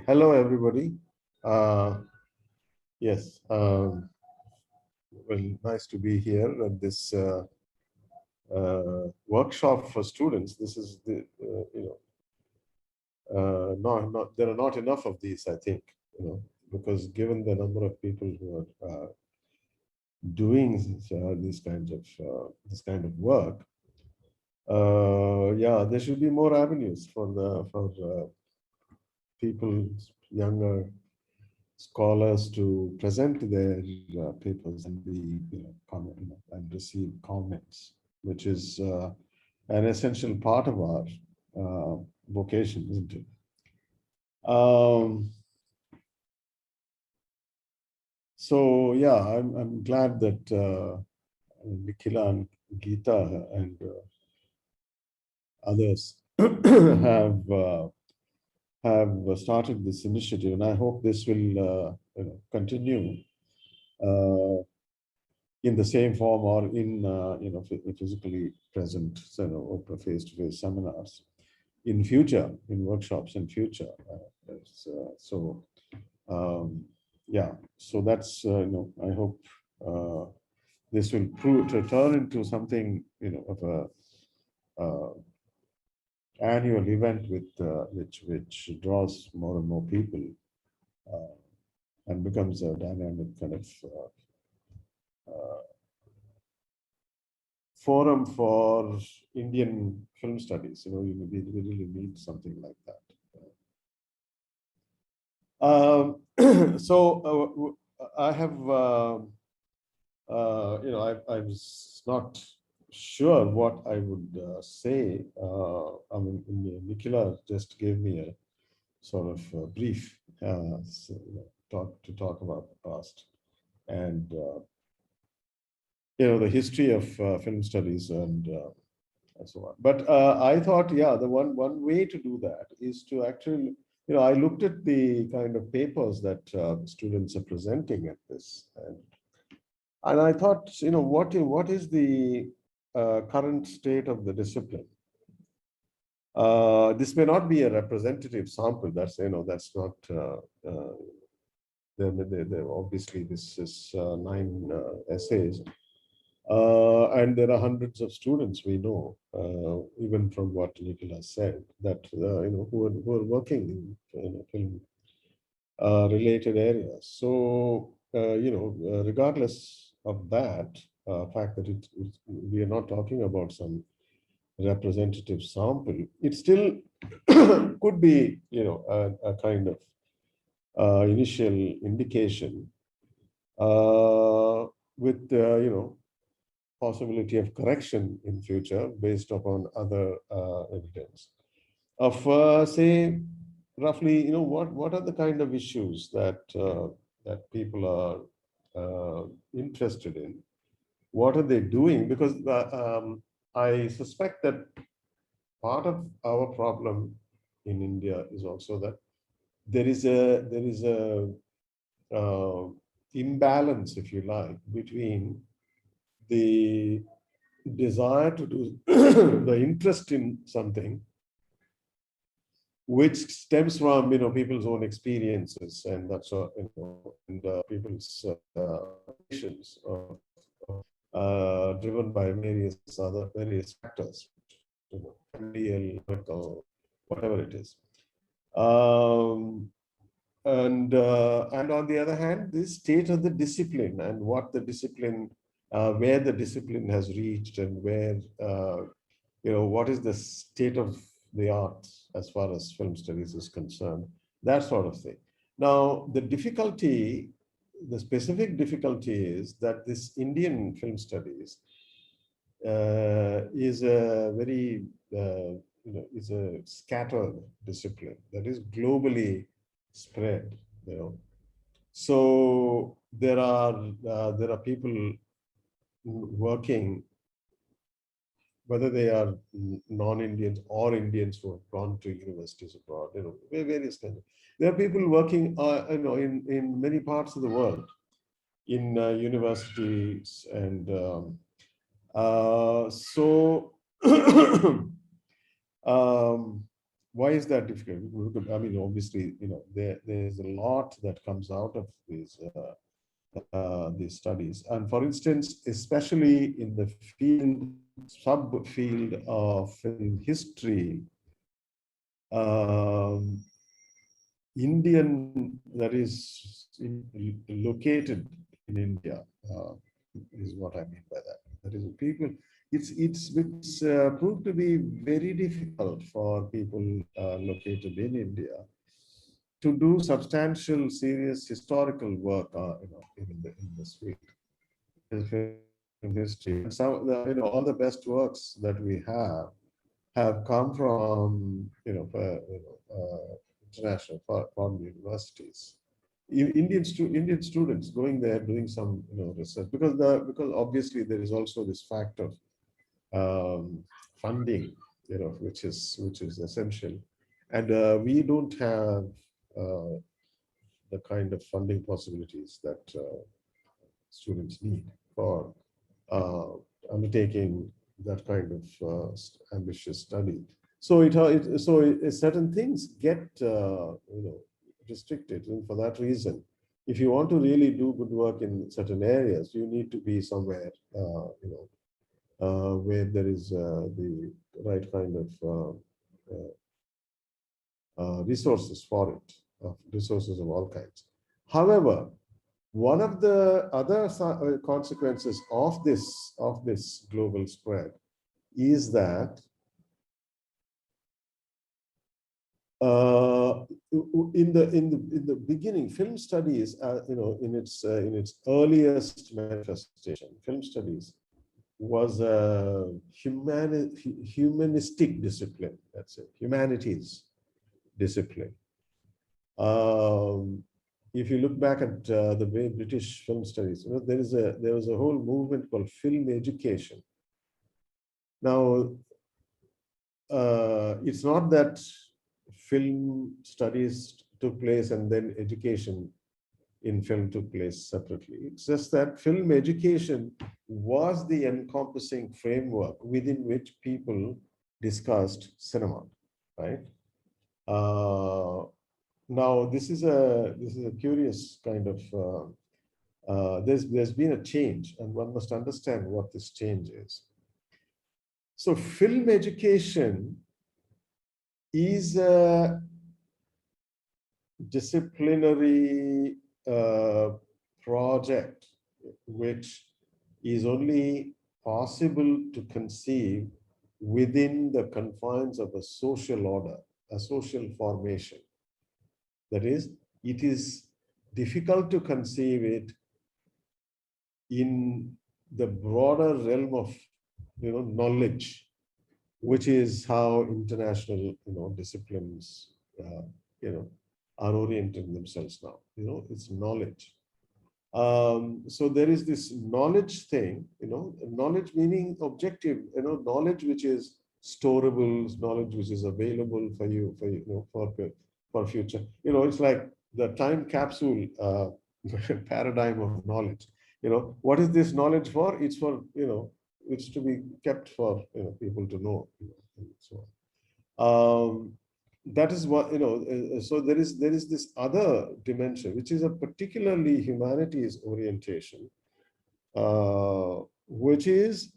Hello, everybody. Uh, yes, well, nice to be here at this workshop for students. This is the, not there are not enough of these, I think, because given the number of people who are doing this kind of work, yeah, there should be more avenues for people, younger scholars to present their papers and be and receive comments, which is an essential part of our vocation, isn't it? Um, so yeah, I'm glad that Nikhila and Geeta and others have started this initiative, and I hope this will continue uh, in the same form or in physically present, face-to-face seminars in future, in workshops in future. So yeah, so that's I hope this will prove to turn into something of a annual event with which draws more and more people uh, and becomes a dynamic kind of uh, forum for Indian film studies. We really need something like that. So I have, I was not sure what I would say. I mean, Nikhila just gave me a sort of brief talk about the past and the history of film studies and so on. But I thought, yeah, the one way to do that is to actually, I looked at the kind of papers that students are presenting at this, and I thought, what is the current state of the discipline? This may not be a representative sample. That's not. Obviously, this is 9 essays. And there are hundreds of students we know, even from what Nicholas said, that who are working in film related areas. So regardless of that fact that we are not talking about some representative sample, it still could be a kind of initial indication with possibility of correction in future based upon other evidence of say roughly what are the kind of issues that people are interested in, what are they doing, because I suspect that part of our problem in India is also that there is a uh, imbalance, if you like, between the desire to do the interest in something which stems from people's own experiences, and that's and people's patients driven by various factors, familial, medical, whatever it is. Um, and on the other hand, this state of the discipline and what the discipline, where the discipline has reached, and where what is the state of the art as far as film studies is concerned, that sort of thing. Now, the specific difficulty is that this Indian film studies is a very is a scattered discipline that is globally spread. So there are people working, whether they are non-Indians or Indians who have gone to universities abroad, various kinds of. There are people working, in many parts of the world, in universities, and so um, why is that difficult? I mean, obviously, there's a lot that comes out of these studies. And for instance, especially in the subfield of film history, um, Indian, that is located in India, is what I mean by that. That is, people, it's proved to be very difficult for people located in India to do substantial, serious historical work, in this field, in history. And all the best works that we have come from, international foreign universities. Indian students going there doing some, research, because obviously there is also this fact of funding, which is essential, and we don't have the kind of funding possibilities that students need for uh, undertaking that kind of ambitious study. So certain things get restricted, and for that reason, if you want to really do good work in certain areas, you need to be somewhere where there is the right kind of resources for it, resources of all kinds. However, one of the other consequences of this global spread is that in the beginning, film studies, in its earliest manifestation, film studies was a humanistic discipline. That's it, humanities discipline. If you look back at the way British film studies, there was a whole movement called film education. Now, it's not that film studies took place and then education in film took place separately. It's just that film education was the encompassing framework within which people discussed cinema, right? Now, this is a curious kind of there's been a change, and one must understand what this change is. So, film education is a disciplinary project which is only possible to conceive within the confines of a social order, a social formation. That is, it is difficult to conceive it in the broader realm of knowledge, which is how international disciplines are orienting themselves now. It's knowledge. So there is this knowledge thing, knowledge meaning objective, knowledge which is storable, knowledge which is available for you, for future. It's like the time capsule paradigm of knowledge. What is this knowledge for? It's for, it's to be kept for people to know, and so on. That is what so there is this other dimension, which is a particularly humanities orientation, which is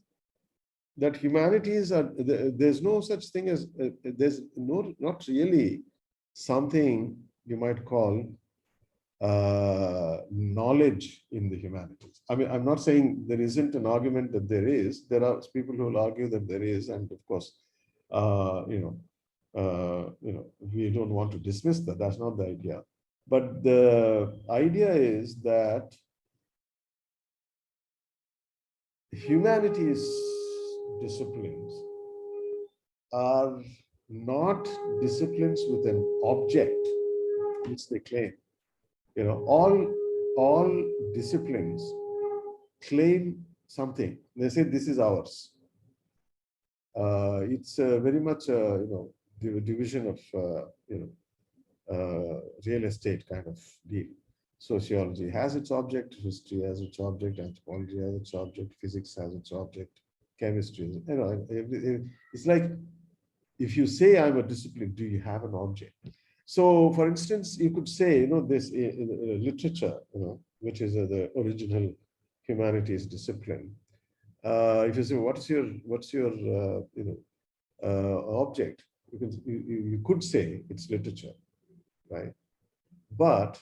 that humanities are there's no such thing as there's not really something you might call knowledge in the humanities. I mean, I'm not saying there isn't an argument that there is. There are people who will argue that there is, and of course, we don't want to dismiss that. That's not the idea. But the idea is that humanities disciplines are not disciplines with an object which they claim. All disciplines claim something. They say this is ours. It's very much the division of real estate kind of deal. Sociology has its object, history has its object, anthropology has its object, physics has its object, chemistry. It's like if you say I'm a discipline, do you have an object? So, for instance, you could say, this in literature, which is the original humanities discipline. If you say, what's your object? You could say it's literature, right? But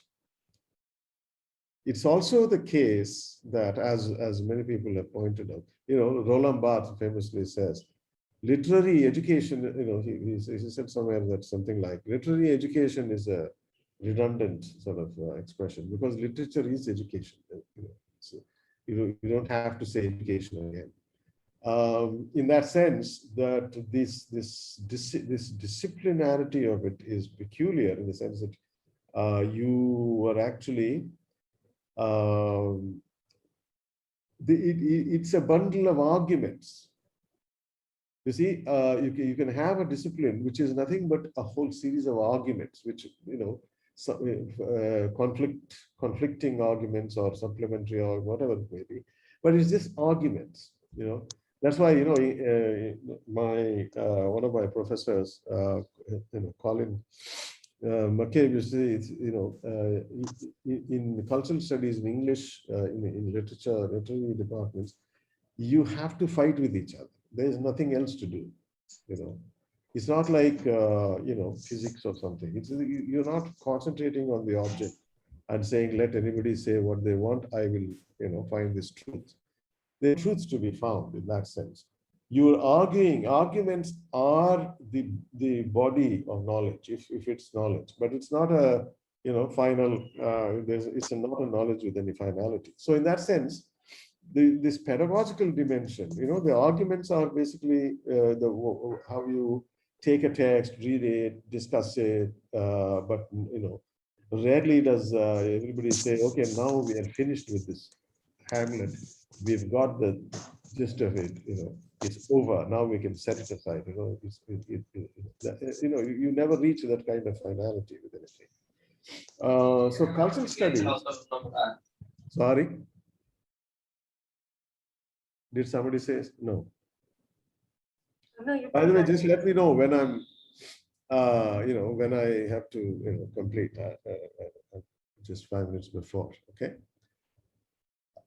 it's also the case that, as many people have pointed out, Roland Barthes famously says, literary education, he said somewhere that something like literary education is a redundant sort of expression, because literature is education. So you don't have to say education again. In that sense, that this disciplinarity of it is peculiar in the sense that you are actually it's a bundle of arguments. You see, you can have a discipline which is nothing but a whole series of arguments, which conflicting arguments or supplementary or whatever it may be, but it's just arguments. That's why my one of my professors, Colin McCabe, you see, in cultural studies, in English, in literature, literary departments, you have to fight with each other. There's nothing else to do. It's not like physics or something. You're not concentrating on the object and saying, let anybody say what they want. I will, find this truth. There are truths to be found in that sense. You're arguing. Arguments are the body of knowledge, if it's knowledge, but it's not a final. It's not a knowledge with any finality. So in that sense, this pedagogical dimension, the arguments are basically how you take a text, read it, discuss it, but rarely does everybody say, okay, now we are finished with this Hamlet. We've got the gist of it. It's over. Now we can set it aside. You never reach that kind of finality with anything. So cultural studies. Sorry. Did somebody say no? No. By the way, just let me know when I'm, when I have to, complete. Just 5 minutes before. Okay.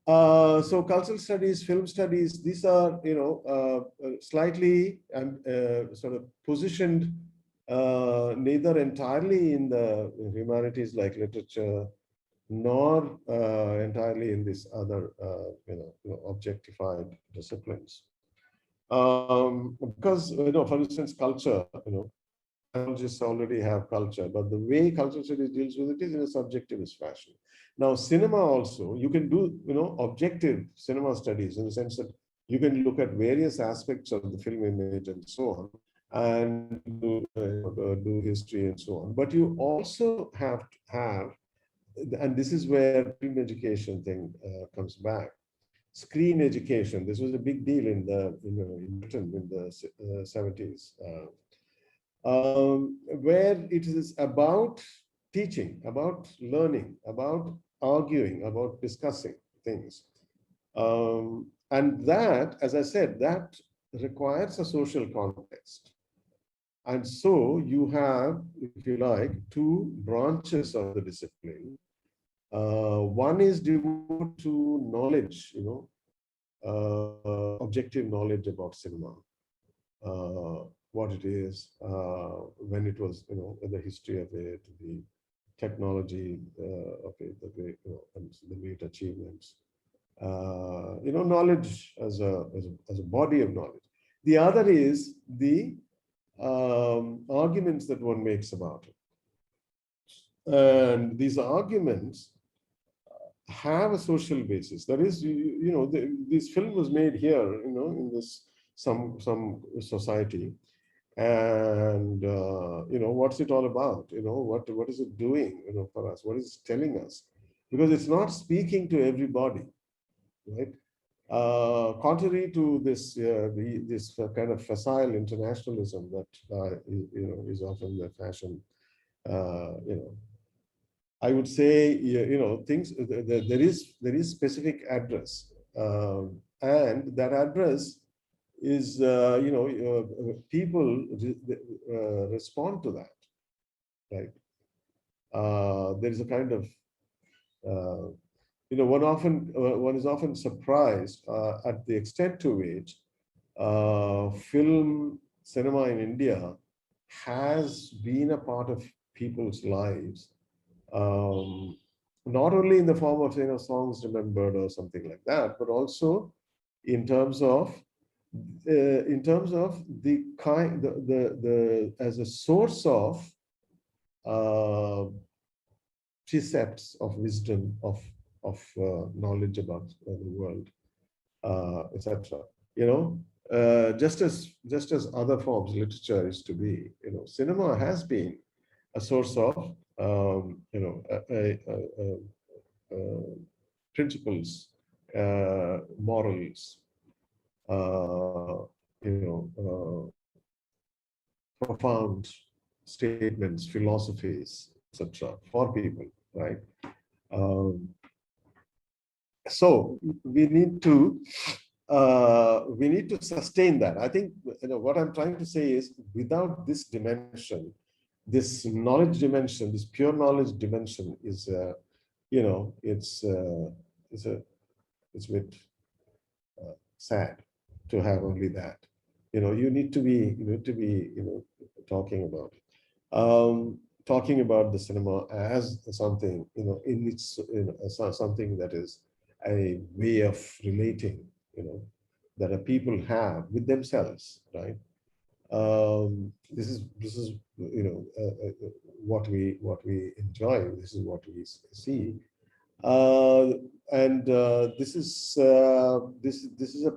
So cultural studies, film studies, these are, slightly sort of positioned neither entirely in the humanities like literature, nor entirely in these other, objectified disciplines. Because, for instance, culture, biologists already have culture, but the way cultural studies deals with it is in a subjectivist fashion. Now, cinema also, you can do, objective cinema studies in the sense that you can look at various aspects of the film image and so on, and do history and so on. But you also have to have, and this is where film education thing comes back. Screen education. This was a big deal in Britain in the 70s. Where it is about teaching, about learning, about arguing, about discussing things. And that, as I said, that requires a social context. And so you have, if you like, two branches of the discipline. One is devoted to knowledge, objective knowledge about cinema. What it is, when it was, the history of it, the technology of it, the great, and the great achievements. Knowledge as a body of knowledge. The other is the arguments that one makes about it. And these arguments have a social basis. That is, this film was made here, in this some society. And what's it all about? What is it doing, for us? What is it telling us? Because it's not speaking to everybody, right? Contrary to this this kind of facile internationalism that is often the fashion, I would say, things there is specific address, and that address people respond to that, right? There is a kind of uh, one is often surprised at the extent to which film cinema in India has been a part of people's lives, um, not only in the form of songs remembered or something like that, but also in terms of the kind the as a source of uh, precepts of wisdom of knowledge about the world, etc. You know, just as other forms literature is to be, cinema has been a source of principles, morals, uh, profound statements, philosophies, etc. for people, right? Um, so we need to sustain that. I think what I'm trying to say is, without this dimension, this knowledge dimension, this pure knowledge dimension is, it's a it's a bit sad to have only that. You need to be talking about it. Talking about the cinema as something, in its, something that is a way of relating, that a people have with themselves, right? This is what we enjoy. This is what we see, uh, and this is a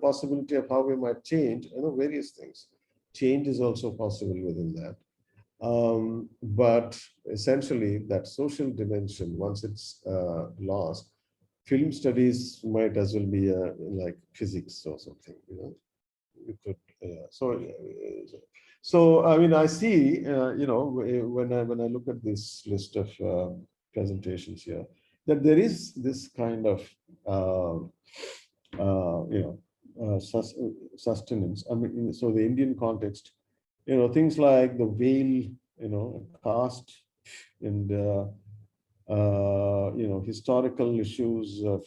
possibility of how we might change, various things. Change is also possible within that. But essentially, that social dimension, once it's lost, film studies might as well be like physics or something. You could. So I mean, I see. When I look at this list of presentations here, that there is this kind of uh, sustenance. I mean, so the Indian context, things like the veil, caste, and historical issues of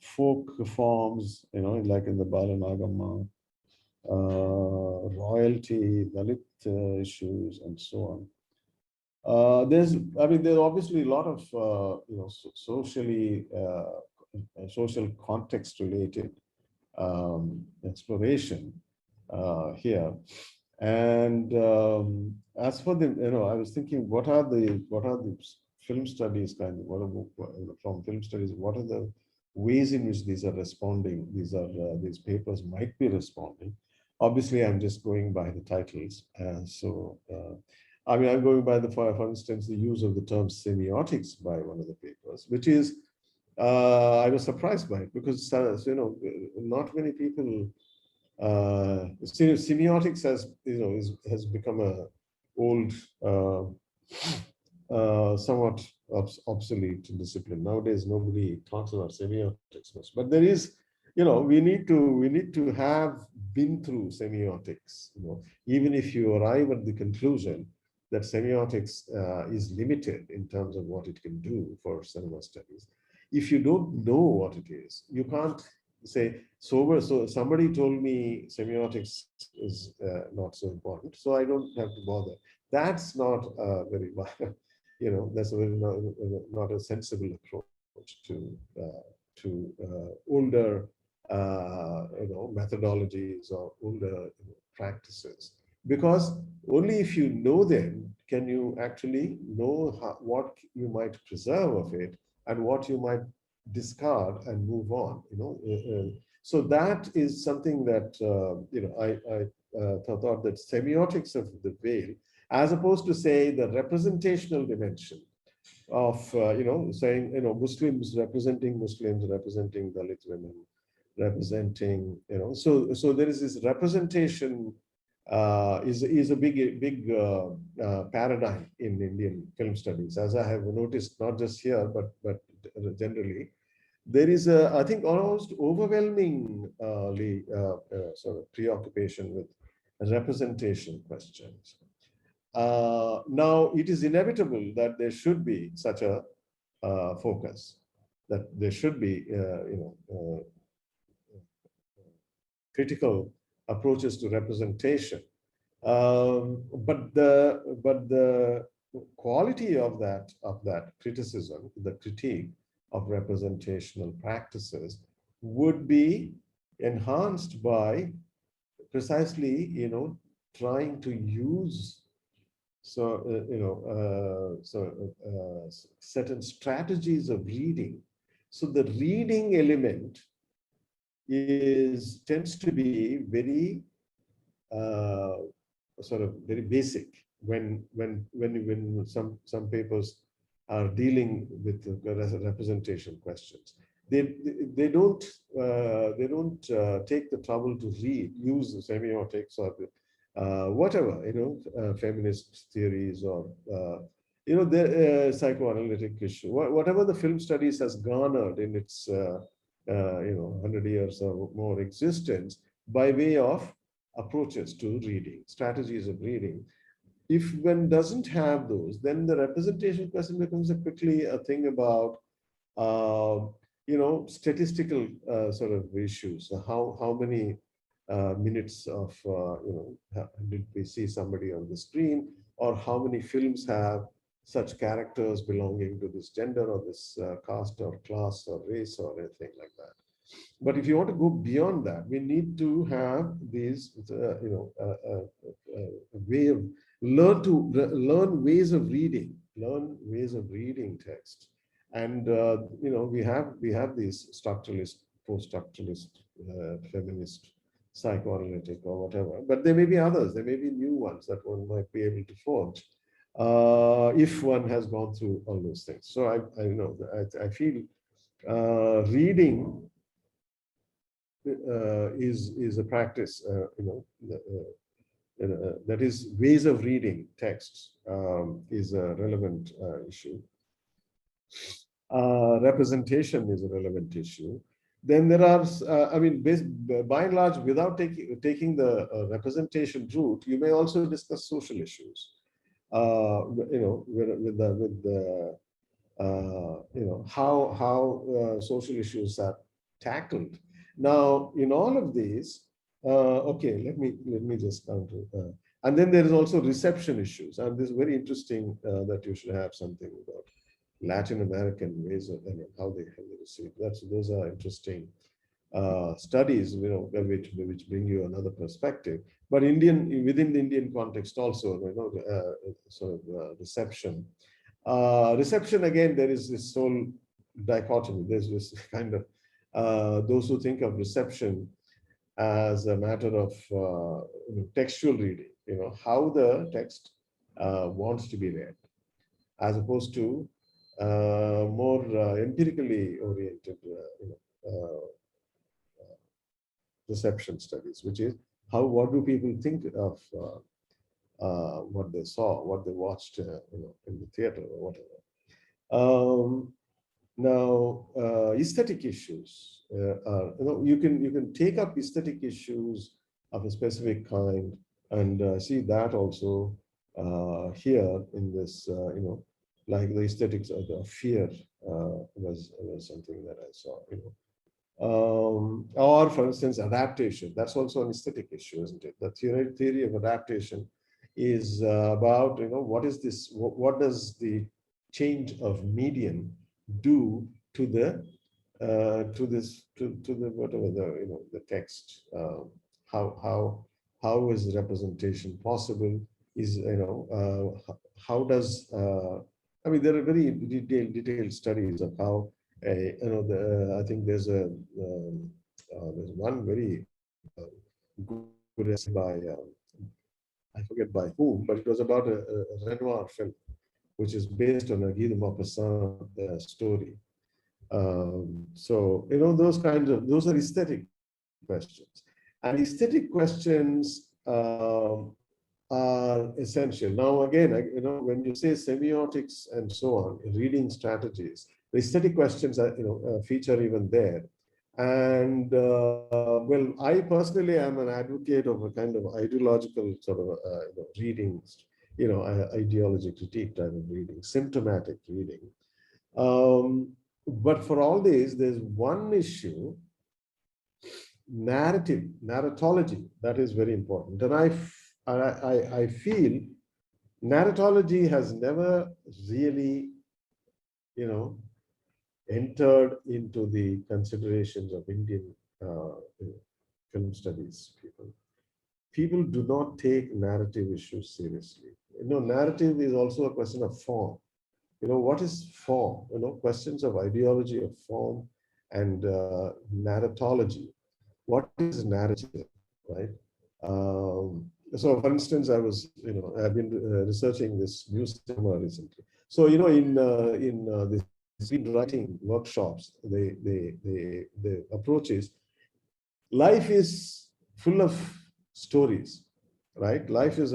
folk forms, like in the Balanagama, royalty, Dalit issues, and so on. There's obviously a lot of, social context related exploration here. And as for the, I was thinking, what are the film studies kind of, from film studies, what are the ways in which these are responding? These papers might be responding. Obviously, I'm just going by the titles. I mean, I'm going by for instance, the use of the term semiotics by one of the papers, which is, I was surprised by it because, not many people, semiotics has become a old, uh, somewhat obsolete discipline. Nowadays, nobody talks about semiotics much, but there is, we need to have been through semiotics, even if you arrive at the conclusion that semiotics is limited in terms of what it can do for cinema studies. If you don't know what it is, you can't say, so somebody told me semiotics is not so important, so I don't have to bother. That's not very that's a very not a sensible approach to older methodologies or older practices, because only if you know them can you actually know what you might preserve of it and what you might discard and move on. So that is something that I thought that semiotics of the veil, as opposed to say the representational dimension of saying, Muslims representing Muslims, representing Dalit women, representing, so there is this representation, is a big paradigm in Indian film studies, as I have noticed, not just here but generally, there is a, I think, almost overwhelmingly sort of preoccupation with representation questions. Now, it is inevitable that there should be such a focus, that there should be, critical approaches to representation. But the quality of that criticism, the critique of representational practices, would be enhanced by precisely, trying to use certain strategies of reading. So the reading element tends to be very sort of very basic when some papers are dealing with the representation questions. They don't take the trouble to use the semiotics or whatever, feminist theories or the psychoanalytic issue, whatever the film studies has garnered in its 100 years or more existence, by way of approaches to reading, strategies of reading. If one doesn't have those, then the representation question becomes quickly a thing about statistical sort of issues. How many minutes of did we see somebody on the screen, or how many films have such characters belonging to this gender or this caste or class or race or anything like that. But if you want to go beyond that, we need to have these, way of learn ways of reading text. And we have these structuralist, post-structuralist, feminist, psychoanalytic, or whatever. But there may be others. There may be new ones that one might be able to forge if one has gone through all those things. So I feel reading is a practice, that is, ways of reading texts is a relevant issue. Representation is a relevant issue. Then there are, by and large, without taking the representation route, you may also discuss social issues. How social issues are tackled. Now, in all of these, okay, let me just come to, and then there is also reception issues, and this is very interesting that you should have something about Latin American ways of how they receive. Those are interesting studies, which bring you another perspective. But within the Indian context also, reception. Reception, again, there is this whole dichotomy. There's this kind of those who think of reception as a matter of textual reading, how the text wants to be read, as opposed to more empirically oriented reception studies, which is what do people think of what they saw, what they watched, in the theater or whatever. Now, aesthetic issues are, you can take up aesthetic issues of a specific kind and see that also here in this, like the aesthetics of the fear was something that I saw, or for instance, adaptation. That's also an aesthetic issue, isn't it? The theory of adaptation is about, what is this? What does the change of medium do to the whatever the text? How is representation possible? Is how does there are very detailed studies of how I think there's one very good essay by I forget by whom, but it was about a Renoir film, which is based on a Guy de Maupassant story. So those are aesthetic questions, and aesthetic questions are essential. Now, again, when you say semiotics and so on, reading strategies, The aesthetic questions are, feature even there. And well, I personally am an advocate of a kind of ideological sort of readings, ideology critique type of reading, symptomatic reading. But for all these, there's one issue: narrative, narratology. That is very important, and I feel narratology has never really, you know, entered into the considerations of Indian film studies people. People do not take narrative issues seriously. Narrative is also a question of form. What is form? Questions of ideology of form and narratology. What is narrative, right? So, for instance, I've been researching this new cinema recently. So, in the screenwriting workshops, the approach is life is full of stories, right? Life is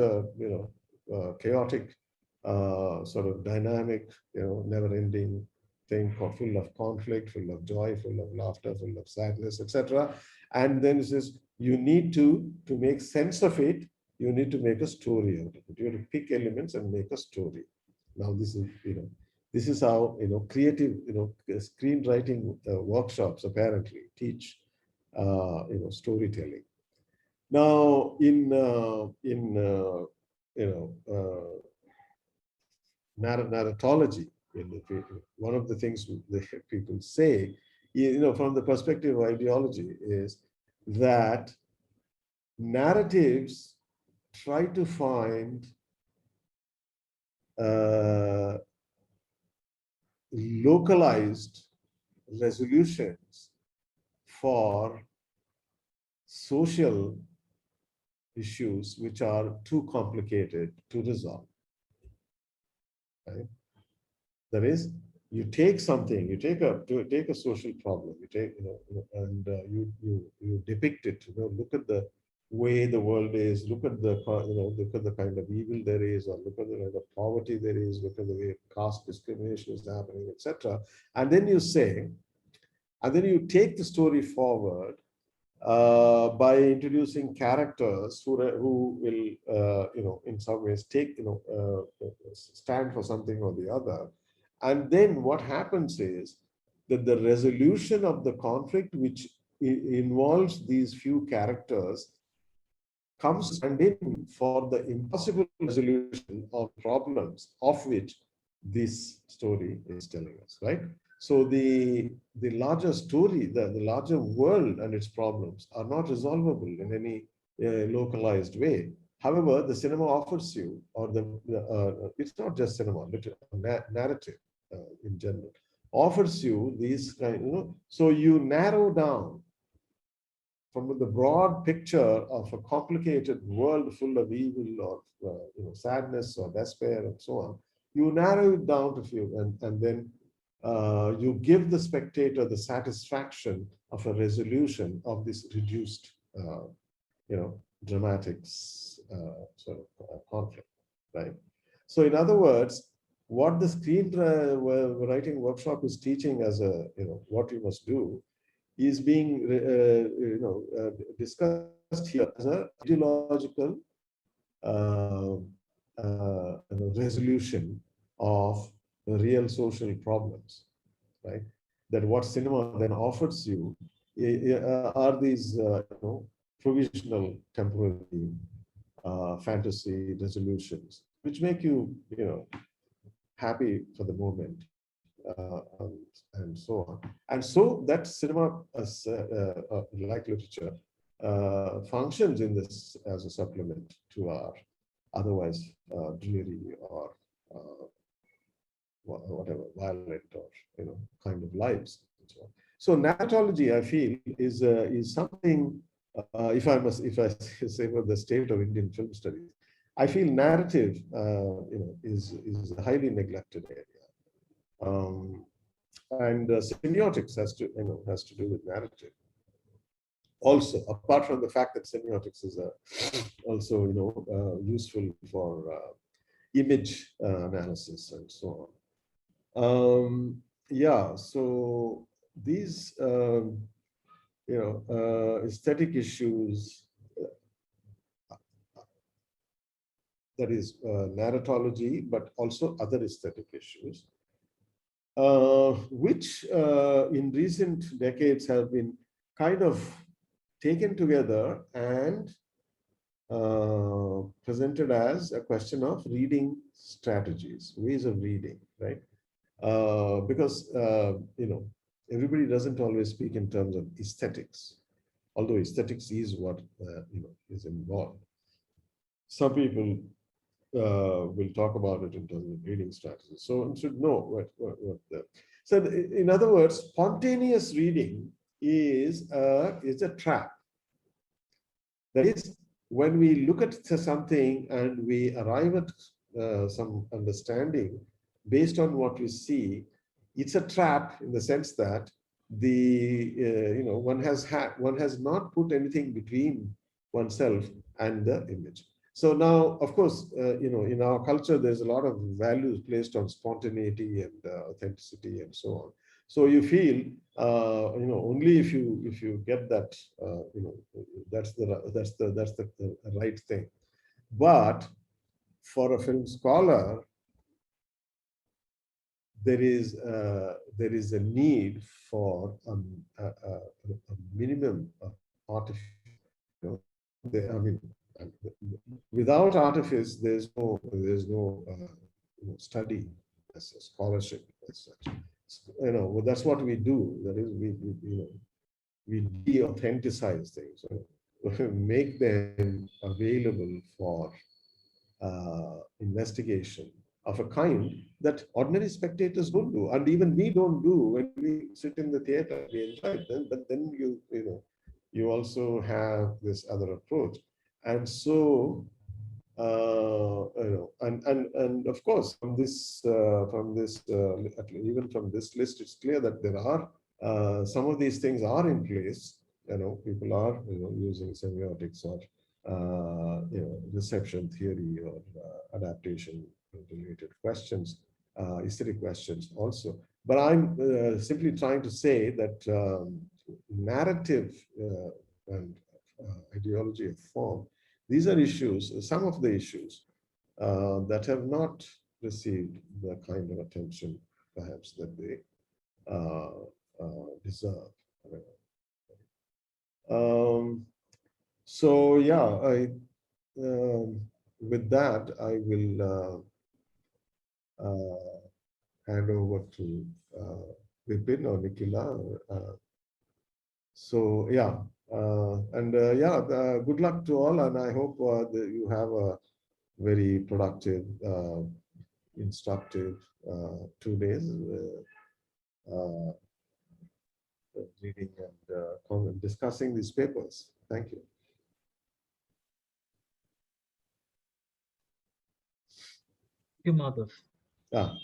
chaotic, sort of dynamic, never-ending thing, full of conflict, full of joy, full of laughter, full of sadness, etc. And then it says you need to make sense of it. You need to make a story out of it. You have to pick elements and make a story. Now, this is how creative screenwriting workshops apparently teach storytelling. Now, in narratology, one of the things that people say, from the perspective of ideology, is that narratives try to find localized resolutions for social issues which are too complicated to resolve. Right? That is, you take something, you take a social problem, and you depict it. Look at the way the world is. Look at look at the kind of evil there is, or look at the kind of poverty there is. Look at the way caste discrimination is happening, etc. And then you say, and then you take the story forward by introducing characters who will, in some ways, stand for something or the other. And then what happens is that the resolution of the conflict, which involves these few characters, comes stand in for the impossible resolution of problems of which this story is telling us, right? So the larger story, the larger world and its problems are not resolvable in any localized way. However, the cinema offers you, or it's not just cinema, but narrative in general, offers you these so you narrow down from the broad picture of a complicated world full of evil or sadness or despair and so on. You narrow it down to few, and then you give the spectator the satisfaction of a resolution of this reduced, dramatic sort of conflict, right? So, in other words, what the screenwriting workshop is teaching as what you must do is being discussed here as a ideological uh, resolution of real social problems, right? That what cinema then offers you are these provisional, temporary fantasy resolutions, which make you happy for the moment, and so on. And so that cinema, as like literature, functions in this as a supplement to our otherwise dreary or whatever violent or kind of lives. And so on. So narratology, I feel, is something. If I say for the state of Indian film studies, I feel narrative, is a highly neglected area. And semiotics has to do with narrative. Also, apart from the fact that semiotics is also useful for image analysis and so on. yeah, so these aesthetic issues, that is narratology, but also other aesthetic issues, which in recent decades have been kind of taken together and presented as a question of reading strategies, ways of reading, right? Because everybody doesn't always speak in terms of aesthetics, although aesthetics is what is involved. Some people will talk about it in terms of reading strategies. So one should know what the. So in other words, spontaneous reading is a trap. That is, when we look at something and we arrive at some understanding based on what we see, it's a trap in the sense that one has not put anything between oneself and the image. So now, of course, in our culture, there's a lot of values placed on spontaneity and authenticity and so on. So you feel, only if you get that, that's the right thing. But for a film scholar, there is a need for a minimum of artificial. I mean, without artifice, there's no study as a scholarship as such. That's what we do. That is, we de-authenticize things, make them available for investigation of a kind that ordinary spectators don't do, and even we don't do when we sit in the theater. We enjoy it, but then you also have this other approach, and so and of course even from this list, it's clear that there are some of these things are in place. People are using semiotics or reception theory or adaptation related questions, aesthetic questions also. But I'm simply trying to say that narrative and ideology of form, these are issues, some of the issues that have not received the kind of attention perhaps that they uh, deserve. Um, so yeah, with that, I will hand over to Vipin or Nikhila. So yeah, good luck to all, and I hope that you have a very productive, instructive 2 days reading and discussing these papers. Thank you. Thank you, Madhav, Yeah.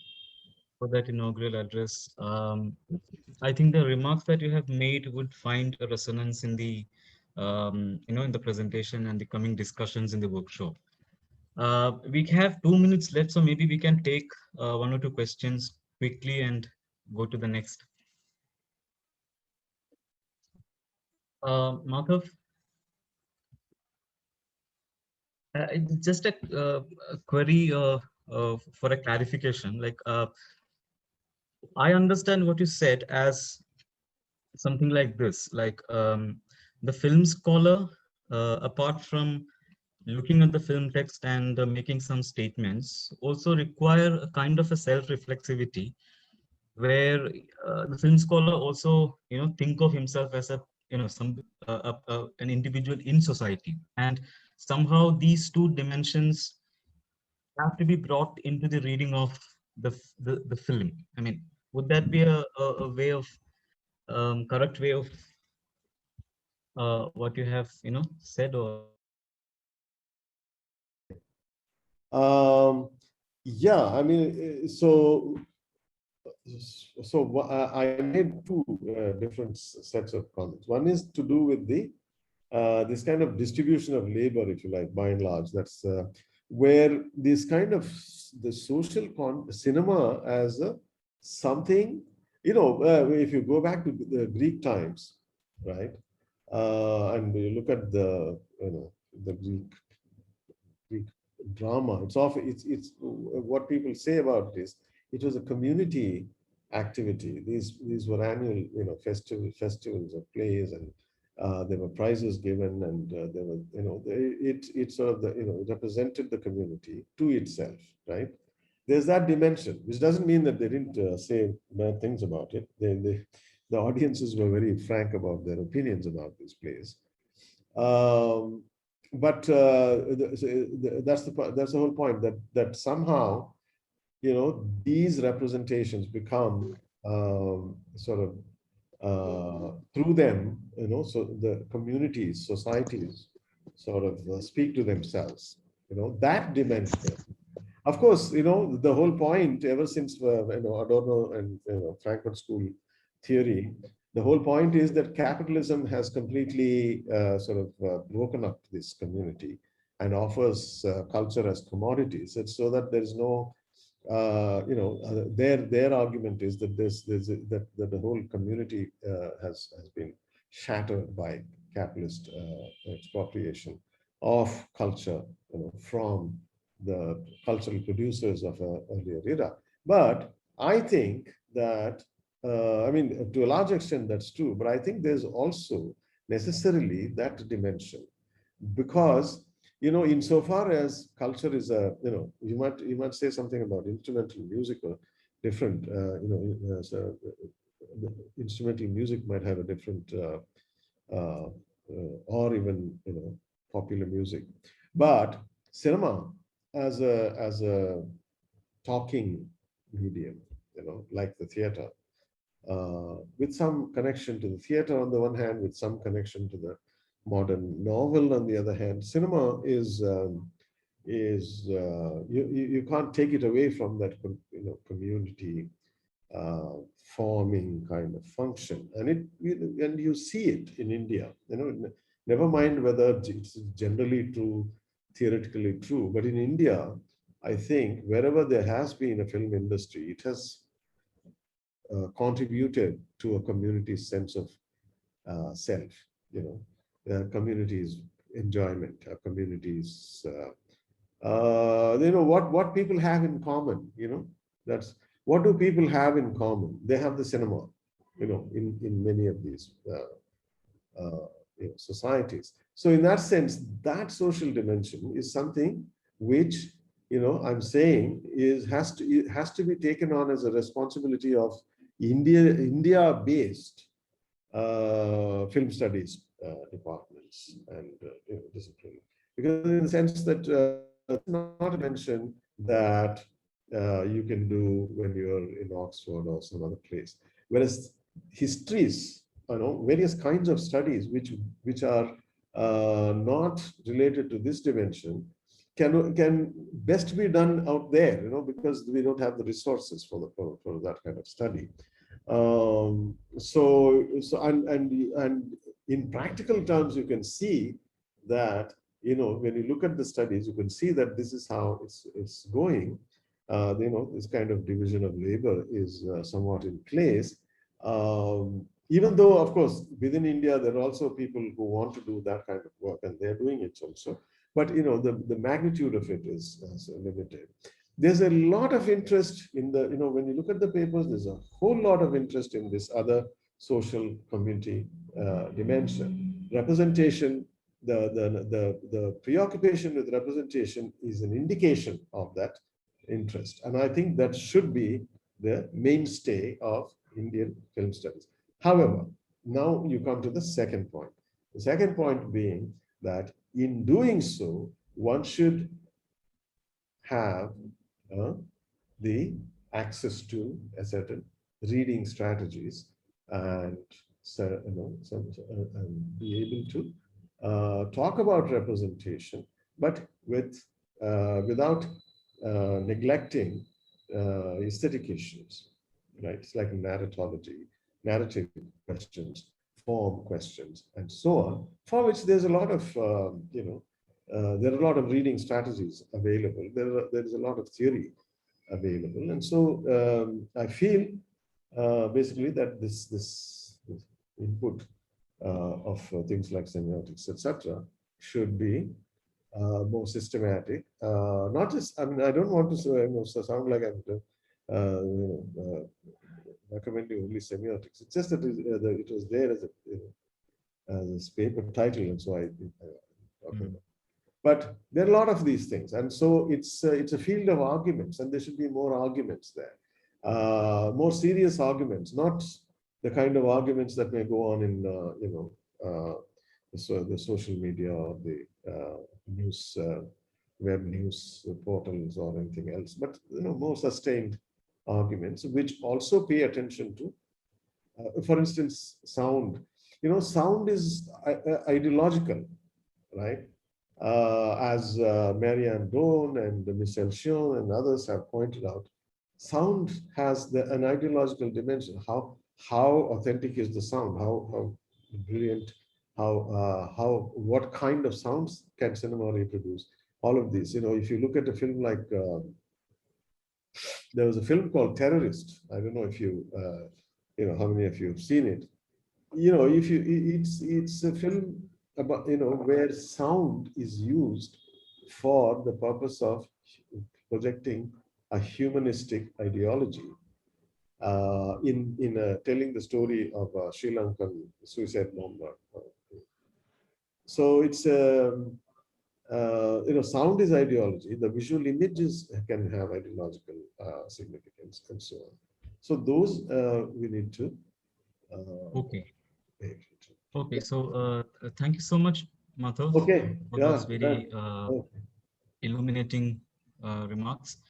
for that inaugural address. I think the remarks that you have made would find a resonance in the, in the presentation and the coming discussions in the workshop. We have 2 minutes left, so maybe we can take one or two questions quickly and go to the next. Madhav, it's just a query for a clarification. Like, I understand what you said as something like this, like the film scholar, apart from looking at the film text and making some statements, also require a kind of a self-reflexivity where the film scholar also, think of himself as a, some an individual in society, and somehow these two dimensions have to be brought into the reading of the film. I mean, would that be a way of correct way of what you have said, or Um, yeah, I mean, I made two different sets of comments. One is to do with the this kind of distribution of labor, if you like, by and large. That's where this kind of the social cinema as a something if you go back to the Greek times, right, and you look at the Greek drama, it's what people say about this. It was a community activity. These were annual, festivals of plays, and there were prizes given, and there were, it sort of represented the community to itself, right? There's that dimension, which doesn't mean that they didn't say bad things about it. The audiences were very frank about their opinions about these plays. Um, but that's the whole point, that somehow, these representations become sort of through them, so the communities, societies sort of speak to themselves, that dimension. Of course, the whole point ever since, Adorno and Frankfurt School theory, the whole point is that capitalism has completely sort of broken up this community and offers culture as commodities. It's so that there's no, their argument is that that the whole community has been shattered by capitalist expropriation of culture, from the cultural producers of an earlier era. But I think that, I mean, to a large extent, that's true. But I think there's also necessarily that dimension, because, insofar as culture is you might say something about instrumental music or different, so the instrumental music might have a different, uh, or even, popular music. But cinema as a talking medium, like the theater, with some connection to the theater on the one hand, with some connection to the modern novel on the other hand, cinema is you can't take it away from that community uh, forming kind of function, and and you see it in India. Never mind whether it's generally true, theoretically true, but in India, I think wherever there has been a film industry, it has contributed to a community's sense of self, community's enjoyment, community's what people have in common. That's what do people have in common? They have the cinema, in many of these societies. So in that sense, that social dimension is something which, I'm saying, it has to be taken on as a responsibility of India-based film studies departments and discipline, because in the sense that it's not a mention that you can do when you're in Oxford or some other place. Whereas histories, various kinds of studies which are not related to this dimension can best be done out there, because we don't have the resources for that kind of study. And in practical terms, you can see that, when you look at the studies, you can see that this is how it's going. This kind of division of labor is somewhat in place. Even though, of course, within India, there are also people who want to do that kind of work, and they're doing it also. But the magnitude of it is limited. There's a lot of interest in when you look at the papers, there's a whole lot of interest in this other social community dimension. Representation, the preoccupation with representation is an indication of that interest. And I think that should be the mainstay of Indian film studies. However, now you come to the second point. The second point being that in doing so, one should have the access to a certain reading strategies, and so, and be able to talk about representation, but without neglecting aesthetic issues, right? It's like narratology, narrative questions, form questions, and so on, for which there's a lot of, there are a lot of reading strategies available. There is a lot of theory available. And so I feel basically that this input of things like semiotics, etc., should be more systematic. Not just, I mean, I don't want to say, sound like I'm recommending only semiotics. It's just that it was there as a paper title, and so I talking about. But there are a lot of these things, and so it's a field of arguments, and there should be more arguments there, more serious arguments, not the kind of arguments that may go on in the social media or the news web news portals or anything else, but more sustained arguments which also pay attention to, for instance, sound. Sound is ideological, right? As Marianne Doan and Michel Chion and others have pointed out, sound has an ideological dimension. How authentic is the sound? How brilliant? What kind of sounds can cinema reproduce? All of these. If you look at a film like there was a film called Terrorist. I don't know if how many of you have seen it. If you, it's a film about where sound is used for the purpose of projecting a humanistic ideology in telling the story of a Sri Lankan suicide bomber. So it's sound is ideology. The visual images can have ideological significance and so on. So those we need to Okay. pay attention. Okay. So thank you so much, Madhav, Okay. for Yeah. those very Okay. illuminating remarks.